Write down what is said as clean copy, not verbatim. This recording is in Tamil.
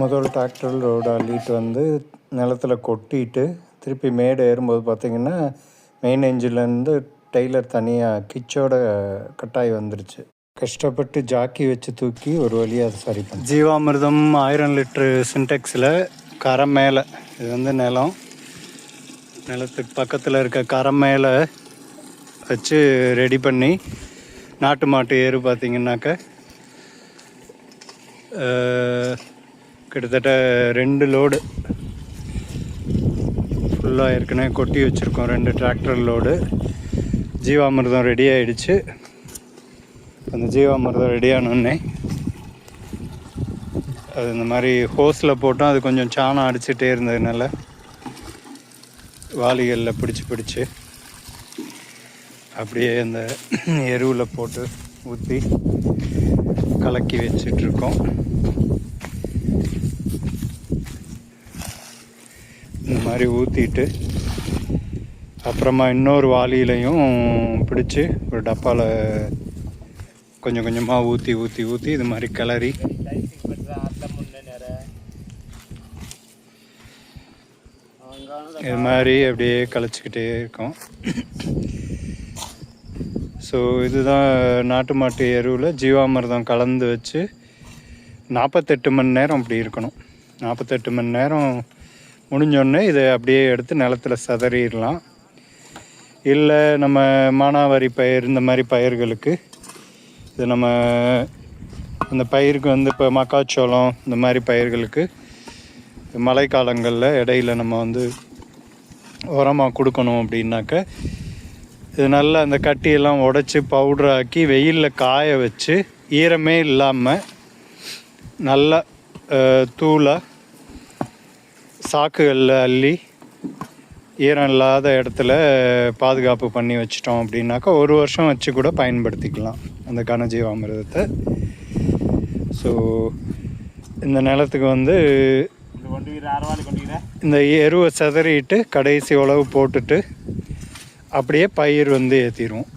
முதல் டிராக்டர் ரோடு அள்ளிட்டு வந்து நிலத்தில் கொட்டிட்டு திருப்பி மேடு ஏறும்போது பார்த்திங்கன்னா மெயின் என்ஜின்லேருந்து டெய்லர் தனியாக கிச்சோட கட்டாயி வந்துருச்சு. கஷ்டப்பட்டு ஜாக்கி வச்சு தூக்கி ஒரு வழியாக அதை சரி பண்ணி ஜீவாமிர்தம் 1000 லிட்ரு சின்டெக்ஸில் கரை மேலே, இது வந்து நிலத்துக்கு பக்கத்தில் இருக்க கரை மேலே வச்சு ரெடி பண்ணி நாட்டு மாட்டு ஏறு பார்த்திங்கனாக்க கிட்டத்தட்ட 2 லோடு ஃபுல்லாக ஏற்கனவே கொட்டி வச்சுருக்கோம். 2 டிராக்டர் லோடு ஜீவாமிர்தம் ரெடி ஆகிடுச்சு. அந்த ஜீவாமிர்தம் ரெடியானோடனே அது இந்த மாதிரி ஹோஸில் போட்டோம். அது கொஞ்சம் சாணம் அடிச்சுட்டே இருந்ததுனால வாளிகளில் பிடிச்சி அப்படியே அந்த எருவில் போட்டு ஊற்றி கலக்கி வச்சிட்ருக்கோம். இந்த மாதிரி ஊற்றிட்டு அப்புறமா இன்னொரு வாளியிலையும் பிடிச்சி ஒரு டப்பாவில் கொஞ்சம் கொஞ்சமாக ஊற்றி இது மாதிரி கிளறி இது மாதிரி அப்படியே கழிச்சிக்கிட்டே இருக்கோம். ஸோ இதுதான் நாட்டு மாட்டு எருவில் ஜீவாமிர்தம் கலந்து வச்சு 48 மணி நேரம் அப்படி இருக்கணும். 48 மணி நேரம் முடிஞ்சோடனே இதை அப்படியே எடுத்து நிலத்தில் சதறிடலாம். இல்லை நம்ம மானாவாரி பயிர் இந்த மாதிரி பயிர்களுக்கு இது நம்ம இந்த பயிருக்கு வந்து இப்போ மக்காச்சோளம் இந்த மாதிரி பயிர்களுக்கு மழை காலங்களில் இடையில் நம்ம வந்து உரமாக கொடுக்கணும் அப்படின்னாக்க இது நல்லா அந்த கட்டியெல்லாம் உடச்சி பவுட்ராக்கி வெயிலில் காய வச்சு ஈரமே இல்லாமல் நல்லா தூளாக சாக்குகளில் அள்ளி ஈரம் இல்லாத இடத்துல பாதுகாப்பு பண்ணி வச்சிட்டோம் அப்படின்னாக்கா 1 வருஷம் வச்சு கூட பயன்படுத்திக்கலாம் அந்த கனஜீவாமிர்தத்தை. ஸோ இந்த நிலத்துக்கு வந்து இந்த எருவை சிதறிட்டு கடைசி உழவு போட்டுட்டு அப்படியே பயிர் வந்து ஏற்றிடுவோம்.